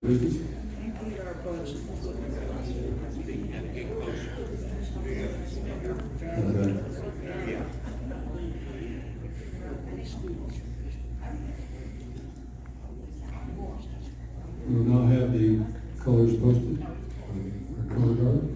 We will now have the colors posted. Our color guard.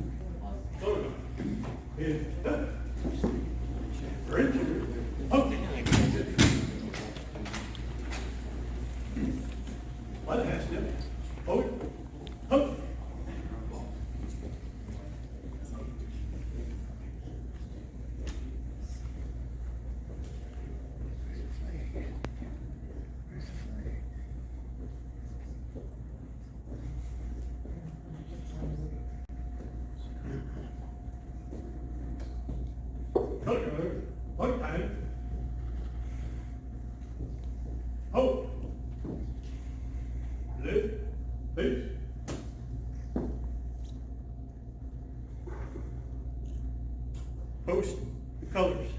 Post the colors.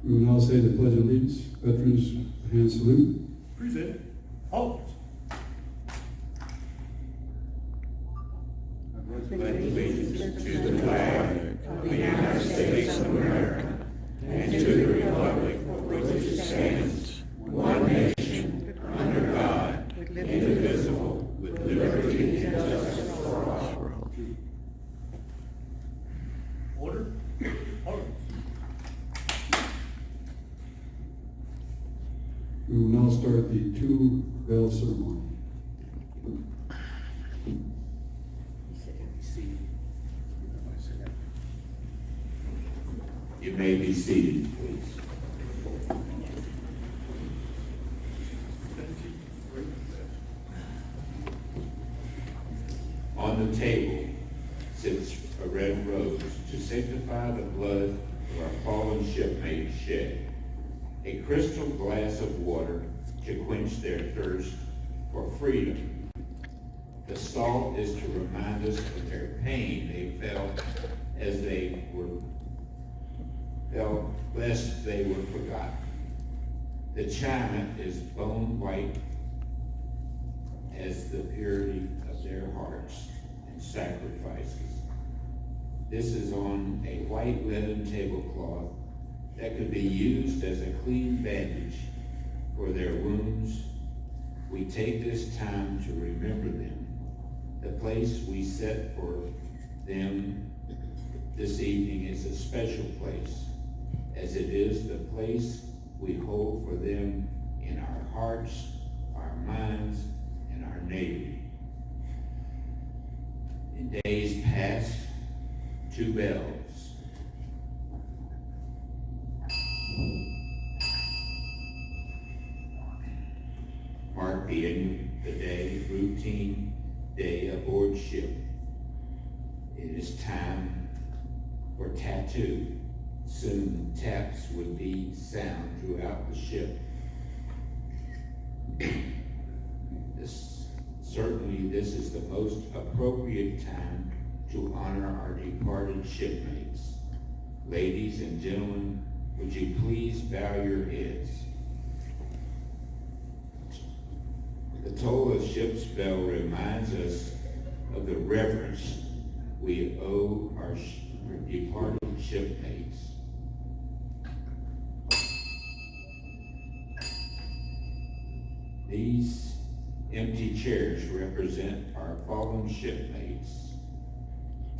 We will now say the Pledge of Allegiance. Veterans, hand salute. Present. Halt. Allegiance to the flag of the United States of America and to the republic for which it stands, one nation, under God, indivisible, with liberty and justice for all. Order. Order. We will now start the two bell ceremony. You may be seated, please. On the table sits a red rose to signify the blood of our fallen shipmates shed, a crystal glass of water to quench their thirst for freedom. The salt is to remind us of their pain they felt as they felt lest they were forgotten. The china is bone white as the purity of their hearts and sacrifices. This is on a white linen tablecloth that could be used as a clean bandage for their wounds. We take this time to remember them. The place we set for them this evening is a special place, as it is the place we hold for them in our hearts, our minds, and our navy. In days past, two bells mark the end of the day, routine day aboard ship. It is time for tattoo. Soon taps would be sound throughout the ship. This is the most appropriate time to honor our departed shipmates. Ladies and gentlemen, would you please bow your heads? The toll of ship's bell reminds us of the reverence we owe our departed shipmates. These empty chairs represent our fallen shipmates.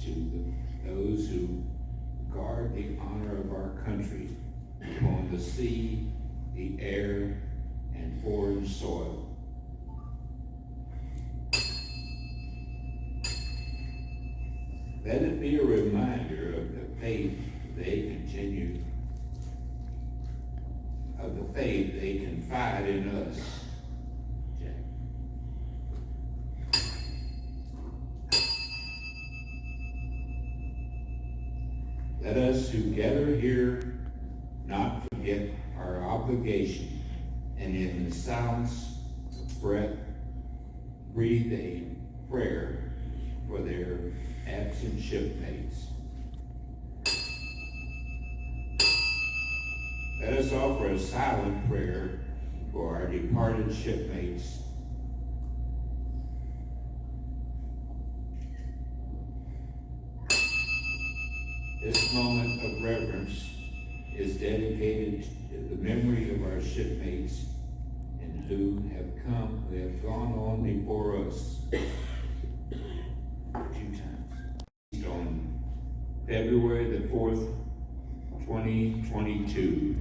To those who guard the honor of our country upon the sea, the air, and foreign soil. Let it be a reminder of the faith they confide in us. Let us who gather here not forget our obligation, and in the silence breathe a prayer for their absent shipmates. Let us offer a silent prayer for our departed shipmates. This moment of reverence is dedicated to the memory of our shipmates and who have gone on before us. A few times. On February the 4th, 2022.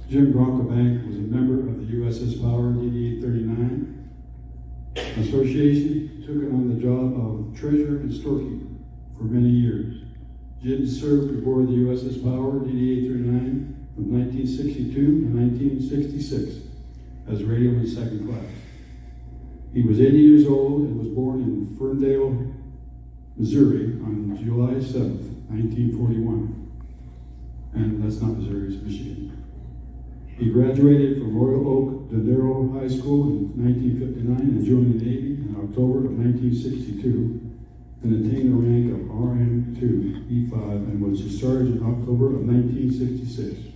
Jim Broncobank was a member of the USS Power DD-39 Association, took on the job of treasurer and storekeeper for many years. Jim served aboard the USS Power DD-39 from 1962 to 1966 as radioman second class. He was 80 years old and was born in Ferndale, Missouri on July 7th, 1941. And that's not Missouri, it's Michigan. He graduated from Royal Oak Dondero High School in 1959 and joined the Navy in October of 1962 and attained the rank of RM2 E5 and was discharged in October of 1966.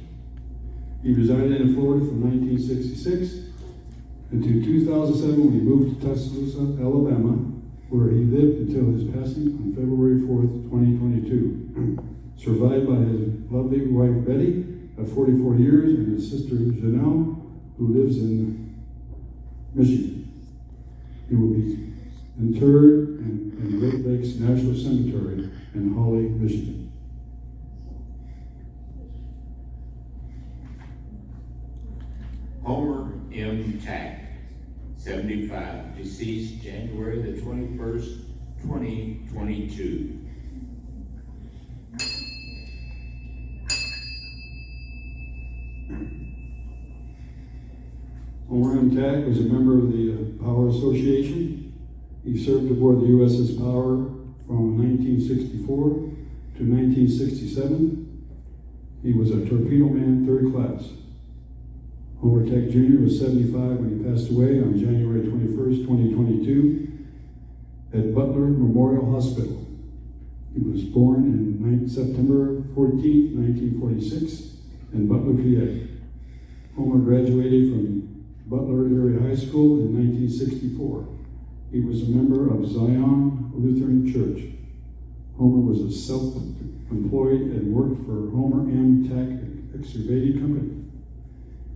He resided in Florida from 1966 until 2007 when he moved to Tuscaloosa, Alabama, where he lived until his passing on February 4th, 2022. Survived by his lovely wife Betty of 44 years and his sister Janelle, who lives in Michigan. He will be interred in Great Lakes National Cemetery in Holly, Michigan. Homer M. Tack, 75, deceased January the 21st, 2022. Homer M. Tack was a member of the Power Association. He served aboard the USS Power from 1964 to 1967. He was a torpedo man, third class. Homer Tack Jr. was 75 when he passed away on January 21st, 2022 at Butler Memorial Hospital. He was born in September 14th, 1946 in Butler, PA. Homer graduated from Butler Area High School in 1964. He was a member of Zion Lutheran Church. Homer was a self-employed and worked for Homer M. Tack Excavating Company.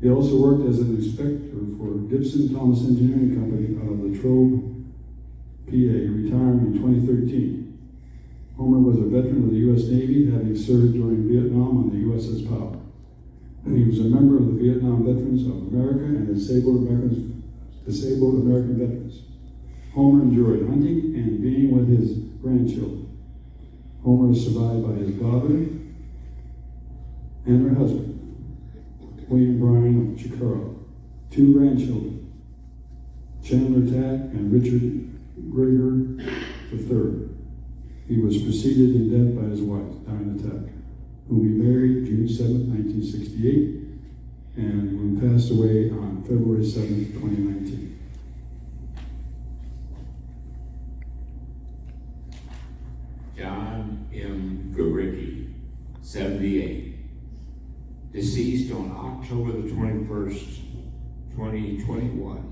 He also worked as an inspector for Gibson Thomas Engineering Company out of Latrobe, PA, retiring in 2013. Homer was a veteran of the U.S. Navy, having served during Vietnam on the USS Power. He was a member of the Vietnam Veterans of America and Disabled American Veterans. Homer enjoyed hunting and being with his grandchildren. Homer is survived by his daughter and her husband, William Bryan of Chicago, 2 grandchildren, Chandler Tack and Richard Greger III. He was preceded in death by his wife, Dinah Tack, whom he married June 7, 1968, and who passed away on February 7, 2019. John M. Garicki, 78, deceased on October the 21st, 2021.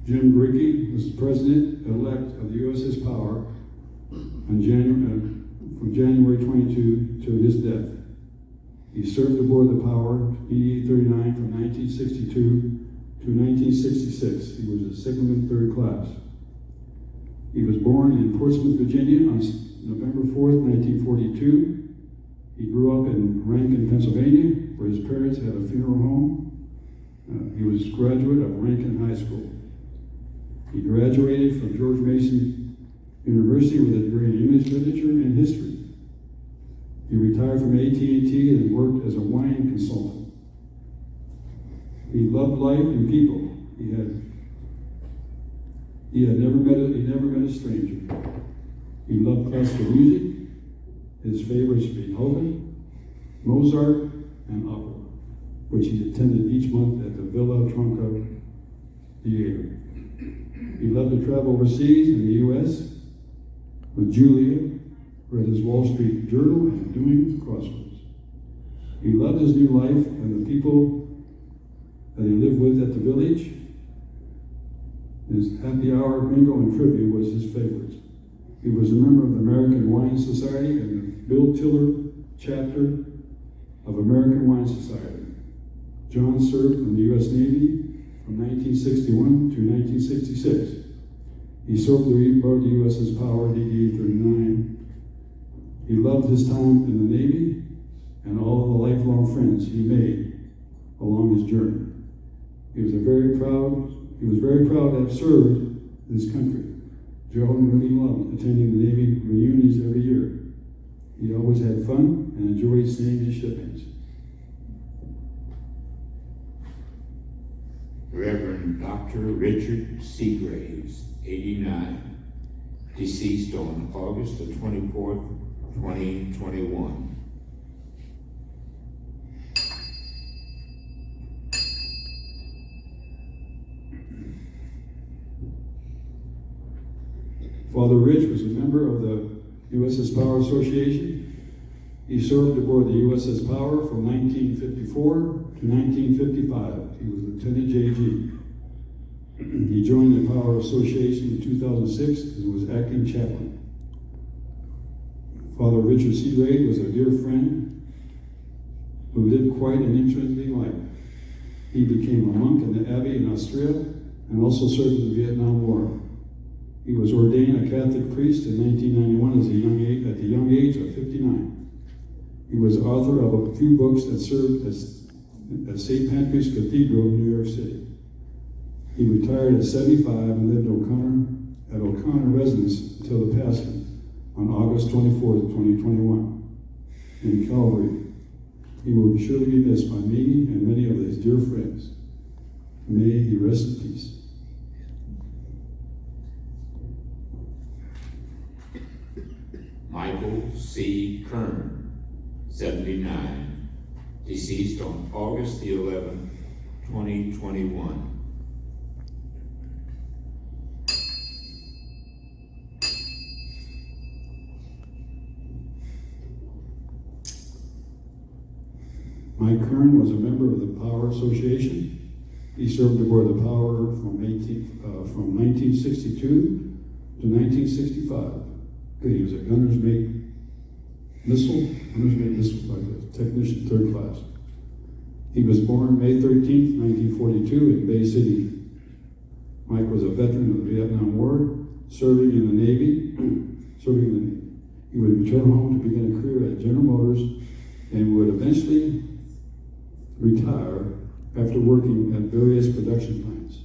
Jim Garicki was the president-elect of the USS Power on from January 22 to his death. He served aboard the Power DD-39 from 1962 to 1966. He was a signalman third class. He was born in Portsmouth, Virginia on November 4th, 1942. He grew up in Rankin, Pennsylvania, where his parents had a funeral home. He was a graduate of Rankin High School. He graduated from George Mason University with a degree in English literature and history. He retired from AT&T and worked as a wine consultant. He loved life and people. He never met a stranger. He loved classical music. His favorites would be Beethoven, Mozart, and opera, which he attended each month at the Villa Tronca Theater. He loved to travel overseas in the U.S. with Julia, read his Wall Street Journal, and doing crosswords. He loved his new life and the people that he lived with at the village. His happy hour, bingo, and trivia was his favorite. He was a member of the American Wine Society and the Bill Tiller chapter of American Wine Society. John served in the U.S. Navy from 1961 to 1966. He served aboard the USS Power DD-39. He loved his time in the Navy and all the lifelong friends he made along his journey. He was very proud to have served this country. Joe really loved attending the Navy reunions every year. He always had fun and enjoyed seeing his shipmates. Reverend Dr. Richard Seagraves, 89, deceased on August the 24th, 2021. Father Rich was a member of the USS Power Association. He served aboard the USS Power from 1954 to 1955. He was Lieutenant JG. He joined the Power Association in 2006 and was acting chaplain. Father Richard Seagrave was a dear friend who lived quite an interesting life. He became a monk in the Abbey in Australia and also served in the Vietnam War. He was ordained a Catholic priest in 1991 at the young age of 59. He was author of a few books that served at St. Patrick's Cathedral in New York City. He retired at 75 and lived at O'Connor Residence until the passing on August 24th, 2021 in Calvary. He will surely be missed by me and many of his dear friends. May he rest in peace. Michael C. Kern, 79, deceased on August the 11th, 2021. Mike Kern was a member of the Power Association. He served aboard the Power from 1962 to 1965. He was a gunner's mate missile technician, 3rd class. He was born May 13th, 1942 in Bay City. Mike was a veteran of the Vietnam War, serving in the Navy. He would return home to begin a career at General Motors and would eventually retire after working at various production plants.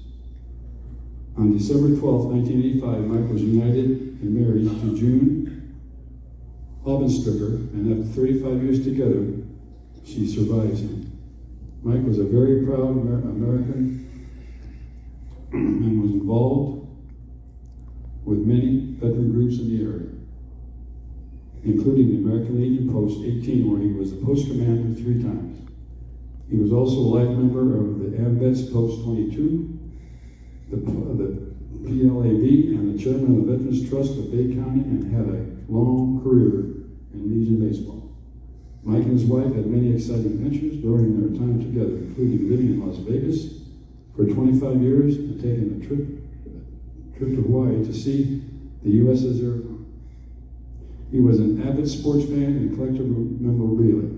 On December 12, 1985, Mike was united and married to June Aubenstricker, and after 35 years together, she survives him. Mike was a very proud American and was involved with many veteran groups in the area, including the American Legion Post 18, where he was the post commander 3 times. He was also a life member of the AMVETS Post 22, the PLAB, and the chairman of the Veterans Trust of Bay County, and had a long career in Legion baseball. Mike and his wife had many exciting ventures during their time together, including living in Las Vegas for 25 years and taking a trip to Hawaii to see the USS Airborne. He was an avid sports fan and collector of memorabilia.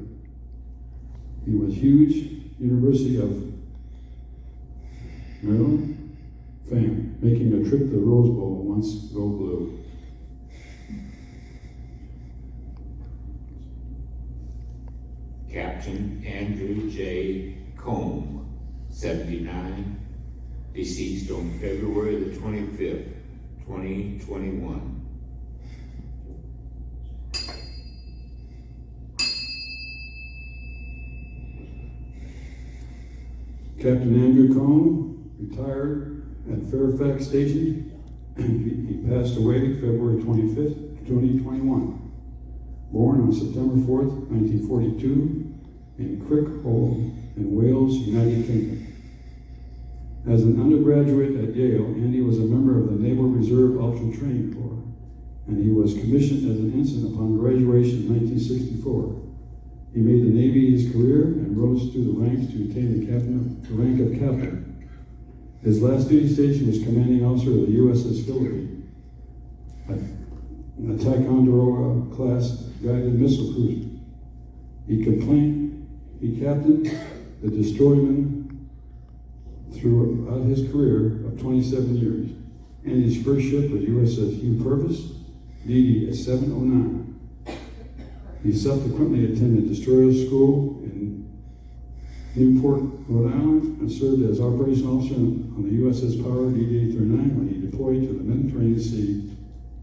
He was huge University of Maryland fan, making a trip to the Rose Bowl once. Go Blue. Captain Andrew J. Combe, 79, deceased on February the 25th, 2021. Captain Andrew Combe retired at Fairfax Station. He passed away February 25th, 2021. Born on September 4th, 1942, in Crickhole in Wales, United Kingdom. As an undergraduate at Yale, Andy was a member of the Naval Reserve Ultra Training Corps, and he was commissioned as an ensign upon graduation in 1964. He made the Navy his career and rose through the ranks to attain the rank of captain. His last duty station was commanding officer of the USS Philippines, a Ticonderoga class guided missile cruiser. He captained the destroyerman throughout his career of 27 years, and his first ship was USS Hugh Purvis, DD 709. He subsequently attended destroyer school in Newport, Rhode Island, and served as operations officer on the USS Power DD 839 when he deployed to the Mediterranean Sea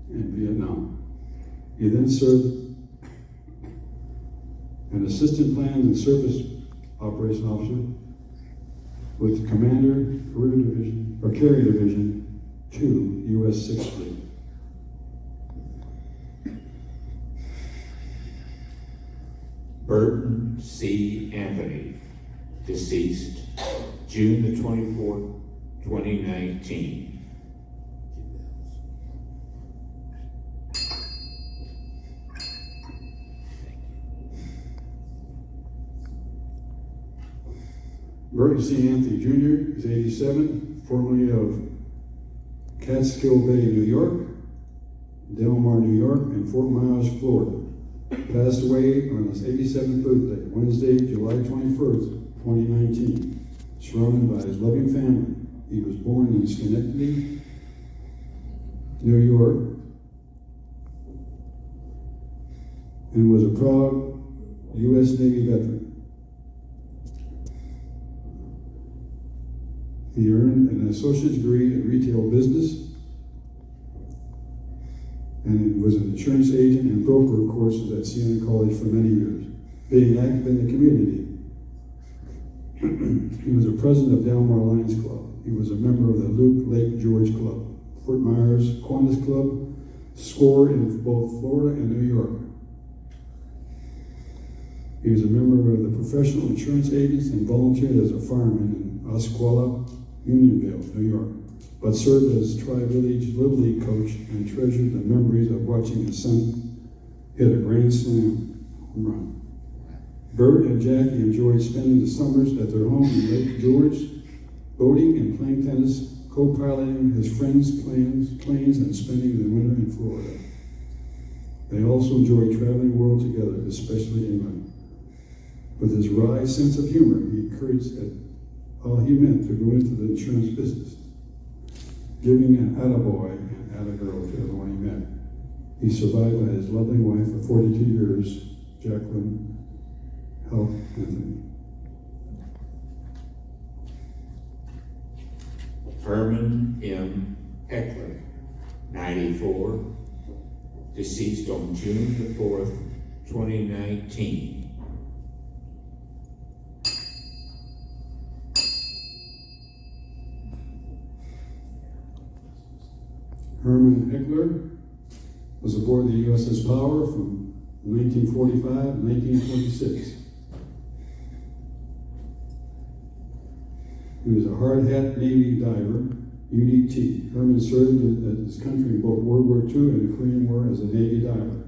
in Vietnam. He then served an assistant plans and surface operations officer with the Commander Carrier Division 2, U.S. 6th Fleet. Burton C. Anthony, deceased June the 24th, 2019. Burton C. Anthony Jr. is 87, formerly of Catskill Bay, New York, Del Mar, New York, and Fort Myers, Florida. Passed away on his 87th birthday, Wednesday, July 21st, 2019, surrounded by his loving family. He was born in Schenectady, New York, and was a proud U.S. Navy veteran. He earned an associate's degree in retail business and was an insurance agent and broker courses at Siena College for many years, being active in the community. He was a president of Del Mar Lions Club. He was a member of the Luke Lake George Club, Fort Myers Kiwanis Club, scored in both Florida and New York. He was a member of the Professional Insurance Agents and volunteered as a fireman in Osceola, Unionville, New York, but served as Tri-Village Little League coach and treasured the memories of watching his son hit a grand slam home run. Bert and Jackie enjoyed spending the summers at their home in Lake George, boating and playing tennis, co-piloting his friends' planes, and spending the winter in Florida. They also enjoyed traveling the world together, especially England. With his wry sense of humor, he encouraged all he meant to go into the insurance business, giving an attaboy and attagirl to everyone he met. He survived by his lovely wife for 42 years, Jacqueline Health Anthony. Herman M. Heckler, 94, deceased on June the 4th, 2019. Herman Heckler was aboard the USS Power from 1945 to 1946. He was a hard hat Navy diver, UDT. Herman served his country in both World War II and the Korean War as a Navy diver.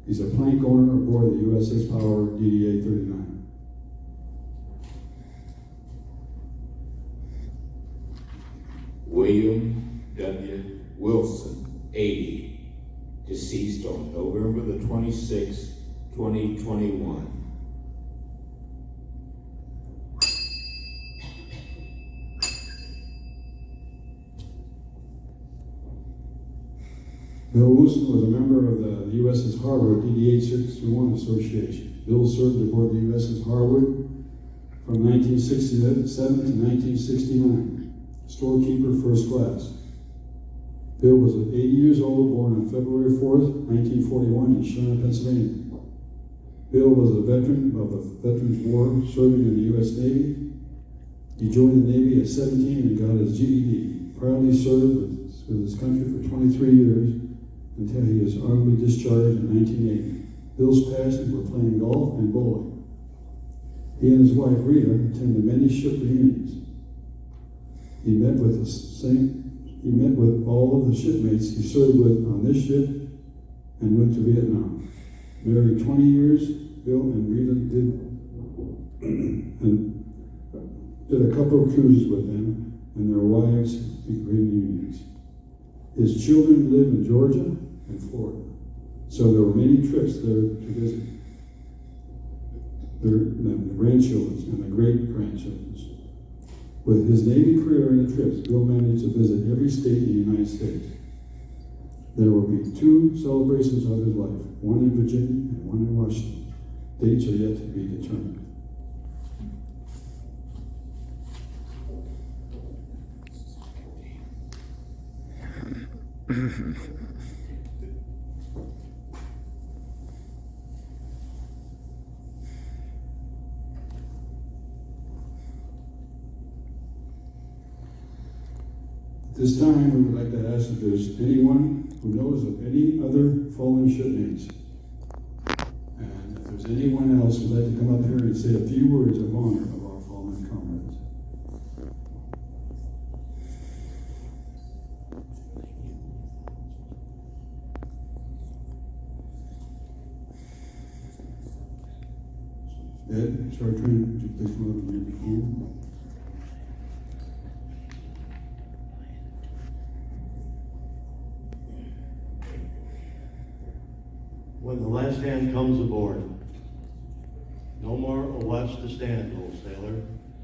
He's a plank owner aboard the USS Power DD 839. William W. Wilson, 80, deceased on November the 26th, 2021. Bill Wilson was a member of the USS Harwood DD 861 Association. Bill served aboard the USS Harwood from 1967 to 1969, storekeeper first class. Bill was 80 years old, born on February 4th, 1941 in Sharon, Pennsylvania. Bill was a veteran of the Veterans War, serving in the U.S. Navy. He joined the Navy at 17 and got his GED. Proudly served with his country for 23 years until he was honorably discharged in 1980. Bill's passions were playing golf and bowling. He and his wife Rita attended many ship reunions. He met with all of the shipmates he served with on this ship and went to Vietnam. Married 20 years, Bill and Rita did a couple of cruises with them and their wives in reunions. His children live in Georgia and Florida, so there were many trips there to visit the grandchildren and the great-grandchildren. With his Navy career and the trips, Bill managed to visit every state in the United States. There will be 2 celebrations of his life, one in Virginia and one in Washington. Dates are yet to be determined. At this time, we would like to ask if there's anyone who knows of any other fallen shipmates. And if there's anyone else who'd like to come up here and say a few words of honor of our fallen comrades. Ed, Chartrand, would you please come up and read the poem? When the last hand comes aboard, no more a watch to stand, old sailor.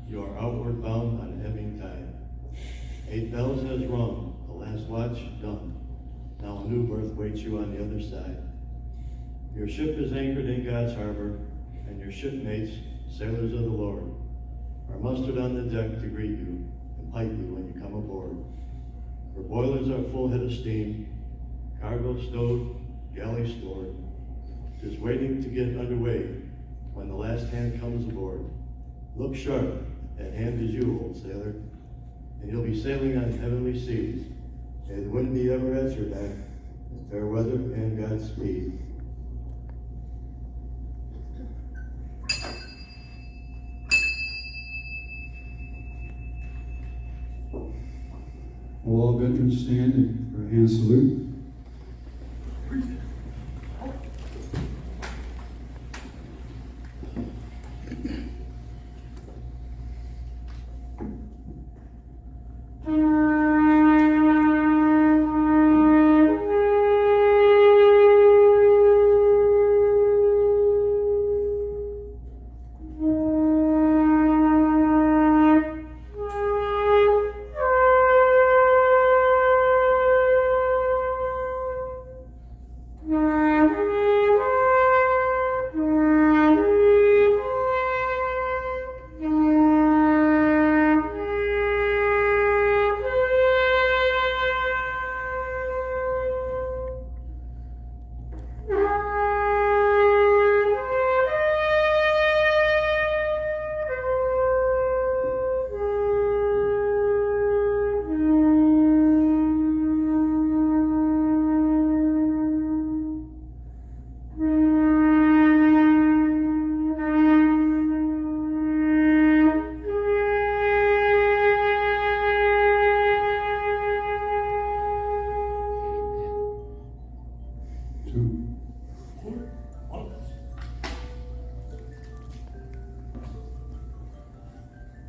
You are outward bound on ebbing tide. 8 bells has rung, the last watch done. Now a new berth waits you on the other side. Your ship is anchored in God's harbor, and your shipmates, sailors of the Lord, are mustered on the deck to greet you and pipe you when you come aboard. Her boilers are full head of steam, cargo stowed, galley stored, just waiting to get underway when the last hand comes aboard. Look sharp, at hand is you, old sailor, and you'll be sailing on heavenly seas. May the wind be ever at your back, and fair weather and Godspeed. Will all veterans stand for a hand salute?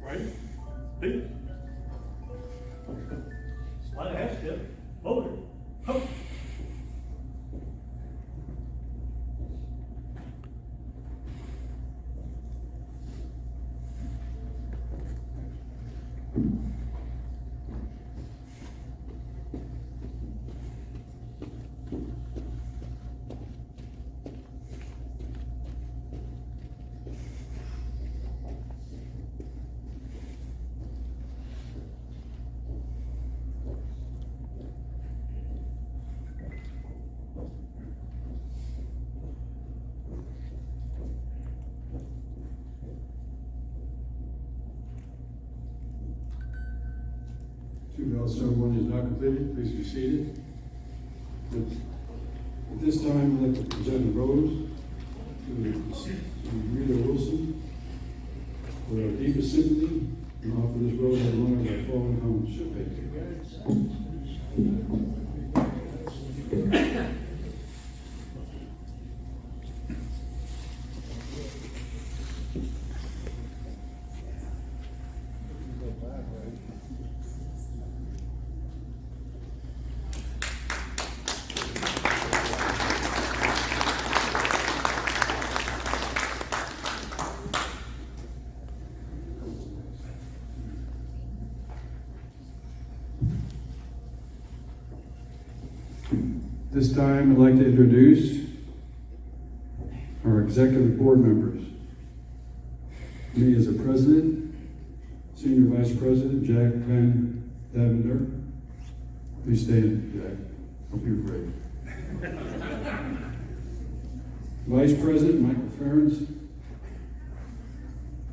Right? Big. Slide ahead, step. Motor. Ho. Two bells ceremony is now completed. Please be seated. At this time, I'd like to present a rose Rita Wilson for our deepest sympathy and offer this rose in honor of our fallen common shipmate. This time, I'd like to introduce our executive board members. Me as the president, senior vice president, Jack Van Davender. Please stand, Jack. Don't be afraid. Vice President, Michael Ferentz.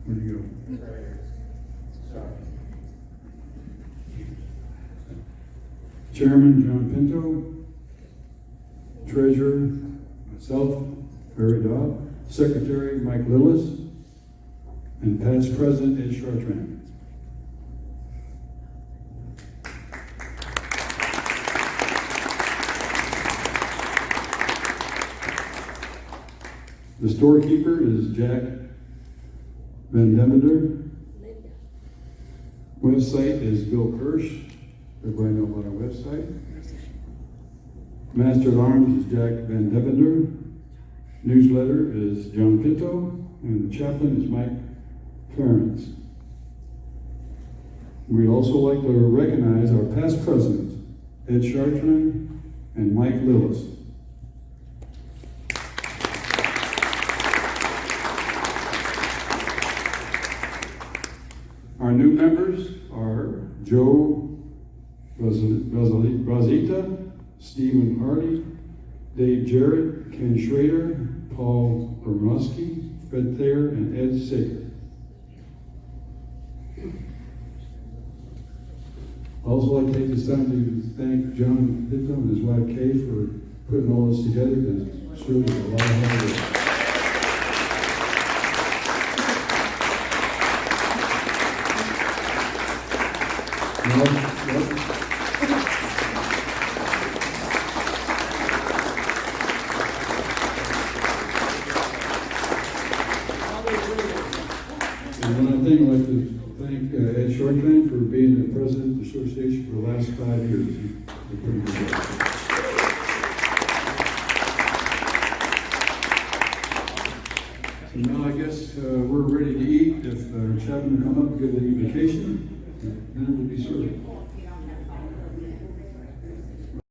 Where'd you go? Chairman, John Pinto. Treasurer, myself, Barry Dodd. Secretary, Mike Lillis. And past President, Ed Chartrand. The storekeeper is Jack Van Devender. Website is Bill Kirsch. Everybody know about our website. Master at Arms is Jack Van Devender. Newsletter is John Pinto. And the chaplain is Mike Clarence. We'd also like to recognize our past presidents, Ed Chartrand and Mike Lillis. Our new members are Joe Rosita, Stephen Hardy, Dave Jarrett, Ken Schrader, Paul Bermosky, Fred Thayer, and Ed Sager. I'd also like to take this time to thank John Pinto and his wife Kay for putting all this together, because it's really a lot of hard work. And one other thing, I'd like to thank Ed Chartrand for being the president of the association for the last 5 years. He did a pretty good job. So now I guess we're ready to eat. If chaplain will come up and give the invocation, then it will be served.